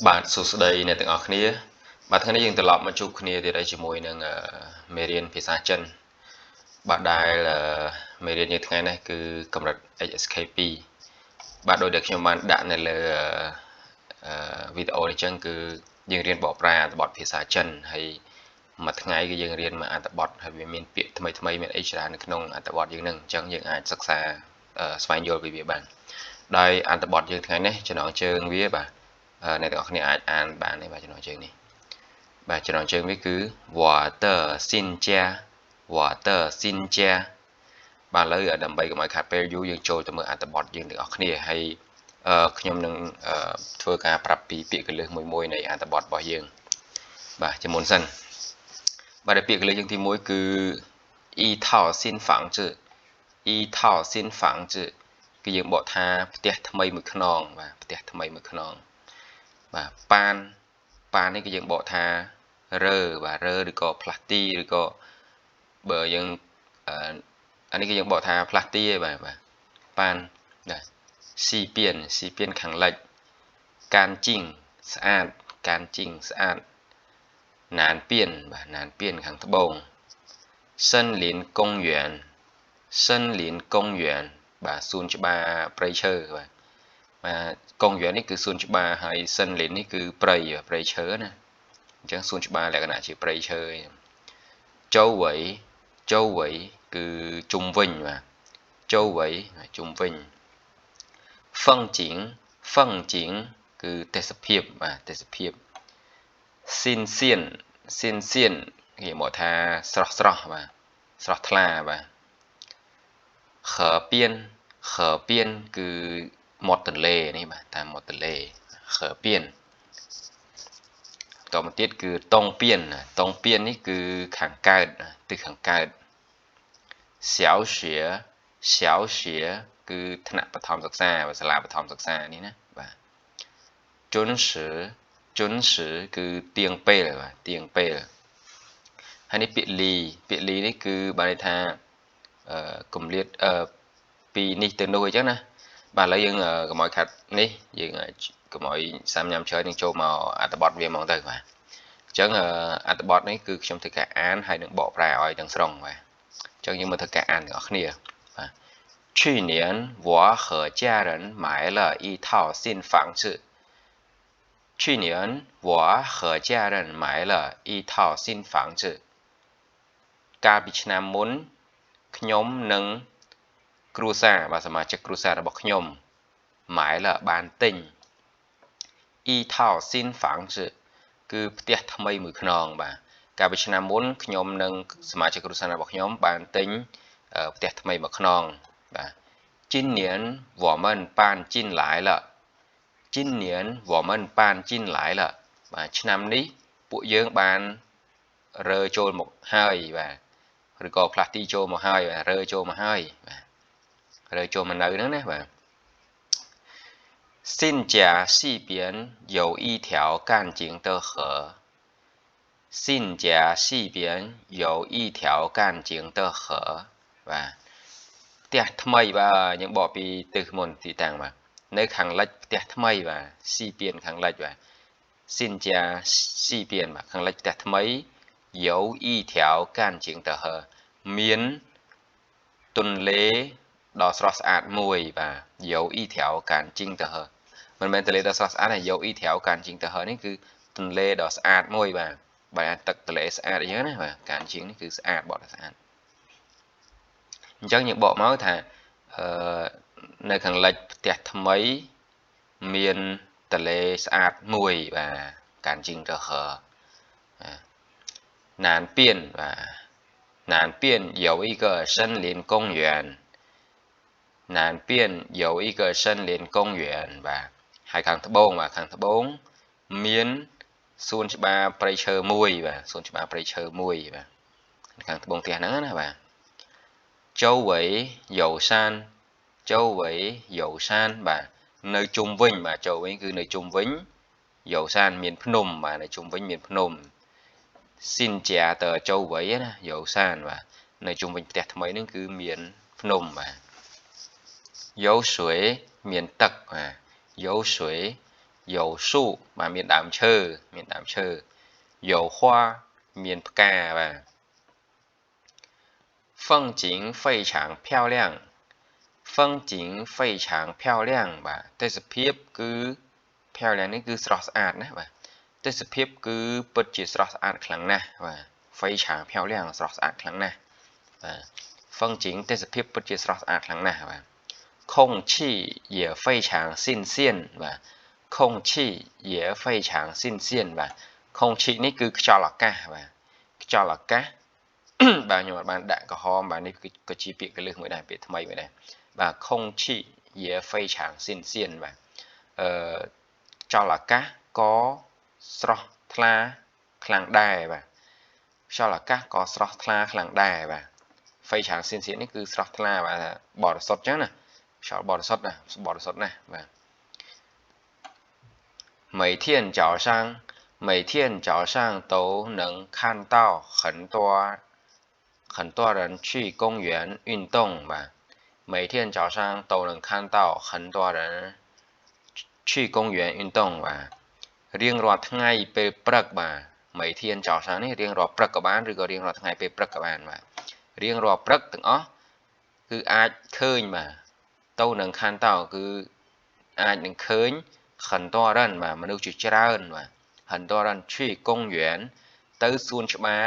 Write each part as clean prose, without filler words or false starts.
បាទសួស្តីអ្នកទាំងអស់គ្នាបាទថ្ងៃនេះយើងត្រឡប់មកជួបគ្នាទៀតហើយជាមួយនឹងមេរៀនភាសាចិនបាទដែលមេរៀនយើងថ្ងៃនេះគឺកម្រិត HSK2 បាទដោយដែលខ្ញុំបានដាក់នៅលើវីដេអូនេះចឹងគឺយើងរៀនបកប្រែអត្ថបទភាសាចិនហើយមួយថ្ងៃគឺយើងរៀនមួយអត្ថបទហើយវាមានពាក្យថ្មីមានអីច្រើននៅក្នុងអត្ថបទយើងនឹងអញ្ចឹងយើងអាចសិក្សាស្វែងយល់ពីវាបានដោយអត្ថបទយើងថ្ងៃនេះចំណងជើងវាបាទអ្នកទាំងអស់គ្នាអាចអានបានទេបាទចំណងជើងនេះបាទចំណងជើងវាគឺ我的新家我的新家បាទឥឡូវដើម្បីកុំឲ្យខាត់ពេលយូរយើងចូលទៅមើលអត្ថបទយើងទាំងអស់គ្នាហើយខ្ញុំនឹងធ្វើការប្រាប់ពីពាក្យកលឹះមួយនៃអត្ថបទរបស់យើងបាទជាមុនសិនបាទពាក្យកលឹះយើងទី1គឺ一套新房子一套新房子គឺយើងបកថាផ្ទះថ្មីមួយខ្នងបាទផ្ទះថ្មីមួយខ្នងបាទប៉ាននេះគឺយើងបកថារើបាទរើឬក៏ផ្លាស់ទីឬក៏បើយើងអានេះគឺយើងបកថាផ្លាស់ទីឯងបាទប៉ានណាស៊ីពៀនខាងលិចកានជីងស្អាតកានជីងស្អាតណានពៀនបាទណានពៀនខាងត្បូងសិនលៀនកងយួនបាទសួនច្បារព្រៃឈើបាទកងយួននេះគឺសួនច្បារហើយសិនលៀននេះគឺព្រៃឈើណាអញ្ចឹងសួនច្បារលក្ខណៈជាព្រៃឈើចៅវៃគឺជុំវិញបាទចៅវៃជុំវិញហ្វឹងជីងគឺទេសភាពបាទទេសភាពស៊ីនសៀនគេមកថាស្រស់បាទស្រស់ថ្លាបាទខពៀនគឺមាត់ទន្លេនេះបាទតាមមាត់ទន្លេខពៀនតមកទៀតគឺតុងពៀននេះគឺខាងកើតទិសខាងកើត小学គឺថ្នាក់បឋមសិក្សាសាលាបឋមសិក្សានេះណាបាទជន់សឺគឺទៀងពេលបាទទៀងពេលហើយនេះពាក្យលីនេះគឺបានន័យថាគម្លាតពីនេះទៅនោះអញ្ចឹងណាបាទឥឡូវយើងកុំឲ្យខាត់នេះយើងកុំឲ្យសាំញ៉ាំច្រើនយើងចូលមកអត្ថបទវាហ្មងទៅបាទអញ្ចឹងអត្ថបទនេះគឺខ្ញុំធ្វើការអានហើយនឹងបកប្រែឲ្យទាំងស្រុងបាទអញ្ចឹងយើងមកធ្វើការអានទាំងអស់គ្នាបាទ去年我和家人买了一套新房子去年我和家人买了一套新房子កាលពីឆ្នាំមុនខ្ញុំនិងគ្រួសារបាទសមាជិកគ្រួសាររបស់ខ្ញុំម៉ែលបានទិញអ៊ីថោស៊ីនហ្វាំងគឺផ្ទះថ្មីមួយខ្នងបាទកាលពីឆ្នាំមុនខ្ញុំនិងសមាជិកគ្រួសាររបស់ខ្ញុំបានទិញផ្ទះថ្មីមួយខ្នងបាទ今年我们搬进来了បាទឆ្នាំនេះពួកយើងបានរើចូលមកហើយបាទឬក៏ផ្លាស់ទីចូលមកហើយរើចូលមកហើយបាទរើចូលមកនៅហ្នឹងណាបាទ新家西边有一条干净的河新家西边有一条干净的河បាទផ្ទះថ្មីបាទយើងបកពីទិសមុនទីតាំងបាទនៅខាងលិចផ្ទះថ្មីបាទស៊ីពៀនខាងលិចបាទសិនជាស៊ីពៀនបាទខាងលិចផ្ទះថ្មីយោអ៊ី条干净的河មានទន្លេដ៏ស្រស់ស្អាតមួយបាទយោអ៊ី条干净的河មិនមែនទន្លេដ៏ស្រស់ស្អាតទេយោអ៊ី条干净的河នេះគឺទន្លេដ៏ស្អាតមួយបាទបាទទឹកទន្លេស្អាតអញ្ចឹងណាបាទ干净នេះគឺស្អាតបកស្អាតអញ្ចឹងយើងបកមកថានៅខាងលិចផ្ទះថ្មីមានទន្លេស្អាតមួយបាទ干净的河南边បាទ南边有一个森林公园南边有一个森林公园បាទហើយខាងត្បូងបាទខាងត្បូងមានសួនច្បារព្រៃឈើមួយបាទសួនច្បារព្រៃឈើមួយបាទខាងត្បូងផ្ទះហ្នឹងណាបាទ周围有山បាទនៅជុំវិញបាទចូលវិញគឺនៅជុំវិញយោសានមានភ្នំបាទនៅជុំវិញមានភ្នំស៊ីនជាតចូលវៃណាយោសានបាទនៅជុំវិញផ្ទះថ្មីហ្នឹងគឺមានភ្នំបាទយោស្រួយមានទឹកបាទយោស្រួយ有树 và មានដើមឈើ មានដើមឈើ 有花 មានផ្កាបាទ 风景非常漂亮 风景非常漂亮 បាទ ទេសភាពគឺ 漂亮 នេះគឺស្រស់ស្អាតណាស់បាទ ទេសភាពគឺពិតជាស្រស់ស្អាតខ្លាំងណាស់បាទ 非常漂亮 ស្រស់ស្អាតខ្លាំងណាស់បាទ 风景 ទេសភាពពិតជាស្រស់ស្អាតខ្លាំងណាស់បាទ 空气也非常新鲜បាទ 空气也非常新鲜បាទ 空气 នេះគឺខ្យល់អាកាសបាទ ខ្យល់អាកាស បាទខ្ញុំបានដាក់ក្រហមបាទនេះក៏ជាពាក្យកលឹះមួយដែរពាក្យថ្មីមួយដែរបាទ 空气也非常新鲜បាទ ខ្យល់អាកាសក៏ស្រស់ថ្លាខ្លាំងដែរបាទ ខ្យល់អាកាសក៏ស្រស់ថ្លាខ្លាំងដែរបាទ 非常新鲜 នេះគឺស្រស់ថ្លាបាទបរិសុទ្ធចឹងណាខ្យល់បរិសុទ្ធណាបរិសុទ្ធណាបាទ 每天早上都能看到很多人去公园运动吧。每天早上都能看到很多人去公园运动吧。រៀងរាល់ថ្ងៃពេលព្រឹកបាទ 每天早上នេះរៀងរាល់ព្រឹកក៏បានឬក៏រៀងរាល់ថ្ងៃពេលព្រឹកក៏បានបាទ រៀងរាល់ព្រឹកទាំងអស់គឺអាចឃើញបាទទៅនឹងខានតោគឺអាចនឹងឃើញ很多人បាទមនុស្សជាច្រើនបាទ很多人去公园ទៅសួនច្បារ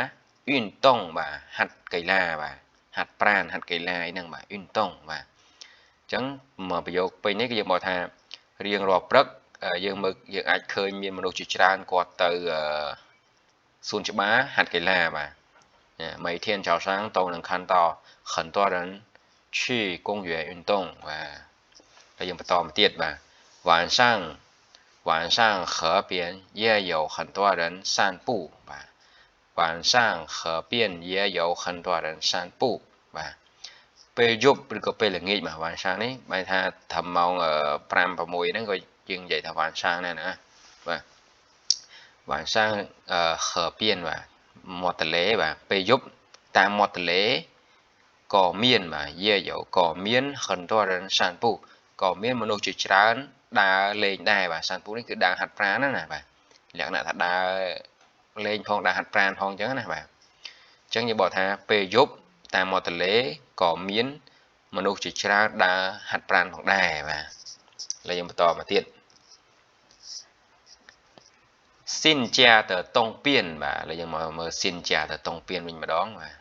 运动 បាទហាត់កីឡាបាទហាត់ប្រាណហាត់កីឡាអីហ្នឹងបាទ 运动 បាទអញ្ចឹងមកប្រយោគពេញនេះគឺយើងบอกថារៀងរាល់ព្រឹកយើងអាចឃើញមានមនុស្សជាច្រើនគាត់ទៅសួនច្បារហាត់កីឡាបាទ每天早上都能看到很多人去公园运动បាទហើយយើងបន្តមកទៀតបាទ晚上河边也有很多人散步បាទ晚上河边也有很多人散步បាទពេលយប់ឬក៏ពេលល្ងាចបាទ晚上នេះបែរថាថាម៉ោង5 6ហ្នឹងក៏យើងនិយាយថា晚上ដែរណាបាទ晚上河边បាទមាត់ទន្លេបាទពេលយប់តាមមាត់ទន្លេក៏មានបាទយាយក៏មាន很多人散步ក៏មានមនុស្សជាច្រើនដើរលេងដែរបាទ散步នេះគឺដើរហាត់ប្រាណណាបាទលក្ខណៈថាដើរលេងផងដើរហាត់ប្រាណផងអញ្ចឹងណាបាទអញ្ចឹងយើងบอกថាពេលយប់តាមមាត់ទន្លេក៏មានមនុស្សជាច្រើនដើរហាត់ប្រាណផងដែរបាទហើយយើងបន្តមកទៀតសិនជាតតងពៀនបាទហើយយើងមកមើលសិនជាតតងពៀនវិញម្ដងបាទ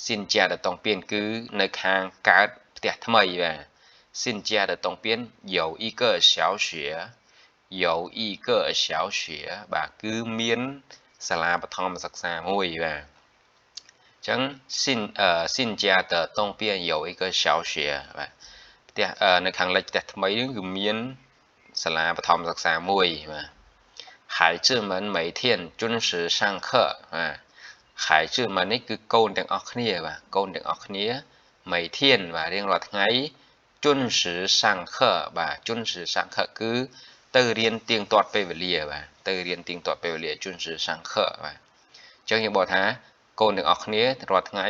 សិនជាតតងពៀនគឺនៅខាងកើតផ្ទះថ្មីបាទ新家的东边有一个小学有一个小学បាទគឺមានសាលាបឋមសិក្សាមួយបាទអញ្ចឹង新家的东边有一个小学បាទផ្ទះនៅខាងលិចផ្ទះថ្មីនេះគឺមានសាលាបឋមសិក្សាមួយបាទ孩子们每天准时上课បាទ孩子们នេះគឺកូនទាំងអស់គ្នាបាទកូនទាំងអស់គ្នា每天បាទរៀងរាល់ថ្ងៃ准时上课បាទ准时上课គឺទៅរៀនទៀងទាត់ពេលវេលាបាទទៅរៀនទៀងទាត់ពេលវេលា准时上课បាទអញ្ចឹងយើងบอกថាកូនទាំងអស់គ្នារាល់ថ្ងៃ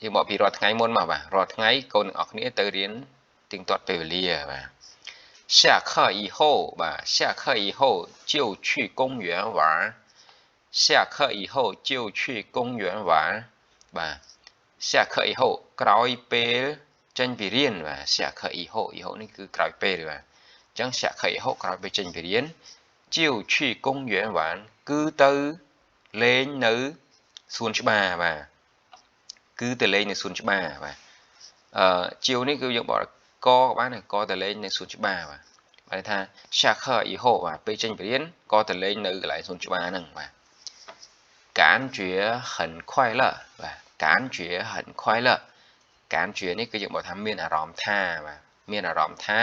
យើងบอกពីរាល់ថ្ងៃមុនមកបាទរាល់ថ្ងៃកូនទាំងអស់គ្នាទៅរៀនទៀងទាត់ពេលវេលាបាទ下课以后បាទ下课以后就去公园玩下课以后就去公园玩បាទ下课以后ក្រោយពេលចេញពីរៀនបាទ下课以后នេះគឺក្រោយពេលបាទអញ្ចឹង下课以后ក្រោយពេលចេញពីរៀន就去公园玩គឺទៅលេងនៅសួនច្បារបាទគឺទៅលេងនៅសួនច្បារបាទជាវនេះគឺយើងบอกកក៏បានដែរកទៅលេងនៅសួនច្បារបាទបែរថា下课以后បាទពេលចេញពីរៀនក៏ទៅលេងនៅកន្លែងសួនច្បារហ្នឹងបាទ感觉很快乐បាទ感觉很快乐การជឿនេះគឺយើងบอกថាមានអារម្មណ៍ថាបាទមានអារម្មណ៍ថា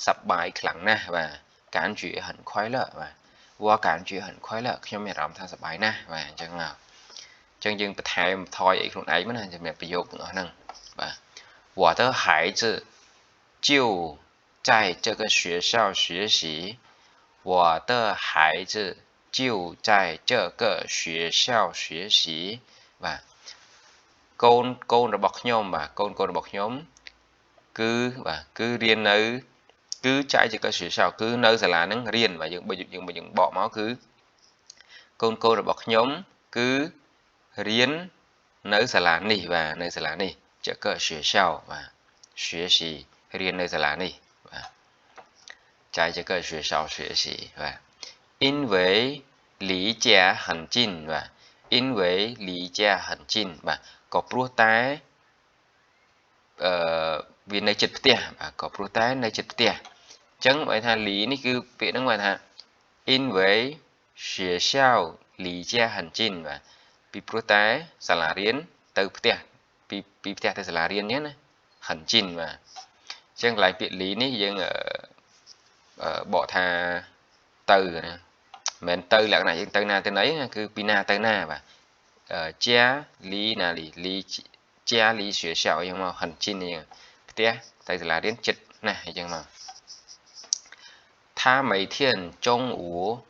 សប្បាយខ្លាំងណាស់បាទការជឿ很快乐បាទវ៉ាការជឿ很快乐ខ្ញុំមានអារម្មណ៍ថាសប្បាយណាស់បាទអញ្ចឹងមកអញ្ចឹងយើងបន្ថែមថយអីខ្លួនឯងមកណាសម្រាប់ប្រយោគទាំងអស់ហ្នឹងបាទ我的孩子就在这个学校学习我的孩子就在这个学校学习បាទកូនរបស់ខ្ញុំបាទកូនរបស់ខ្ញុំគឺបាទគឺរៀននៅក cứ chạy cho cái学校 cứ nơiសាលានឹងរៀនvàយើងបកមកគឺកូនរបស់ខ្ញុំគឺរៀននៅសាលានេះបាទនៅសាលានេះ这个学校បាទ学习រៀននៅសាលានេះបាទ在这个学校学习បាទ因为离家很近បាទ因为离家很近បាទក៏ព្រោះតែវានៅជិតផ្ទះបាទក៏ព្រោះតែនៅជិតផ្ទះអញ្ចឹងបើថាលីនេះគឺពាក្យហ្នឹងបើថា in way 学校离家很近បាទពីព្រោះតែសាលារៀនទៅផ្ទះពីផ្ទះទៅសាលារៀននេះណា很近បាទអញ្ចឹងកន្លែងពាក្យលីនេះយើងបកថាទៅណាមិនមែនទៅលក្ខណៈយើងទៅណាទៅណីគឺពីណាទៅណាបាទ家离哪里离家离学校អញ្ចឹងមក很近អញ្ចឹងផ្ទះទៅសាលារៀនជិតណាស់អញ្ចឹងមក他每天中午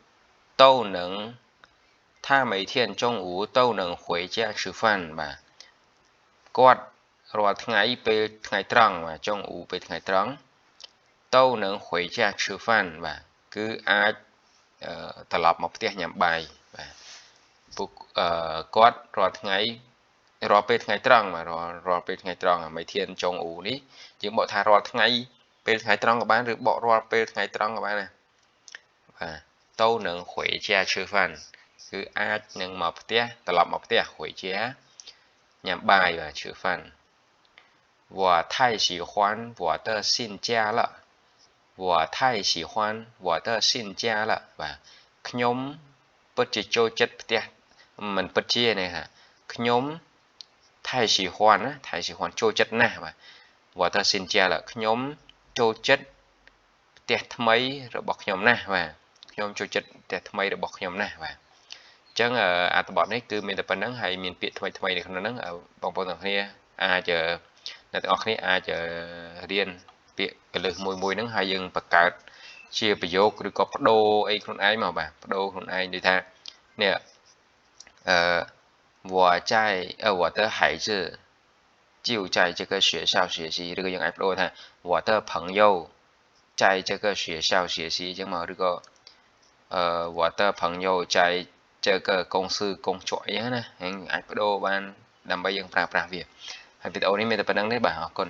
都能他每天中午都能回家吃饭បាទគាត់រាល់ថ្ងៃពេលថ្ងៃត្រង់បាទចុងអ៊ូពេលថ្ងៃត្រង់都能回家吃饭បាទគឺអាចត្រឡប់មកផ្ទះញ៉ាំបាយបាទពួកគាត់រាល់ថ្ងៃរាល់ពេលថ្ងៃត្រង់បាទរាល់ពេលថ្ងៃត្រង់每天中午នេះយើងបកថារាល់ថ្ងៃពេលថ្ងៃត្រង់ក៏បានឬបករាល់ពេលថ្ងៃត្រង់ក៏បានដែរបាទ都能回家吃饭គឺអាចនឹងមកផ្ទះត្រឡប់មកផ្ទះ回家ញ៉ាំបាយបាទ吃饭我太喜欢我的新家了我太喜欢我的新家了បាទខ្ញុំពិតជាចូលចិត្តផ្ទះមិនពិតជានេះហ่ะខ្ញុំ太喜欢ណា太喜欢ចូលចិត្តណាស់បាទ我的新家了ខ្ញុំចូលចិត្តផ្ទះថ្មីរបស់ខ្ញុំណាស់បាទខ្ញុំចូលចិត្តផ្ទះថ្មីរបស់ខ្ញុំណាស់បាទអញ្ចឹងអត្ថបទនេះគឺមានតែប៉ុណ្្នឹងហើយមានពាក្យថ្មីនៅក្នុងហ្នឹងបងប្អូនទាំងគ្នាអាចអ្នកទាំងអស់គ្នាអាចរៀនពាក្យកលឹះមួយហ្នឹងហើយយើងបង្កើតជាប្រយោគឬក៏បដូរអីខ្លួនឯងមកបាទបដូរខ្លួនឯងដូចថានេះ我在我的孩子就在这个学校学习ឬក៏យើងអាចបដូរថា我的朋友在这个学校学习អញ្ចឹងមកឬក៏我的朋友在这个公司工作អីហ្នឹងណាអាចបដូរបានដើម្បីយើងប្រើប្រាស់វាហើយវីដេអូនេះមានតែប៉ុណ្្នឹងទេបាទអរគុណ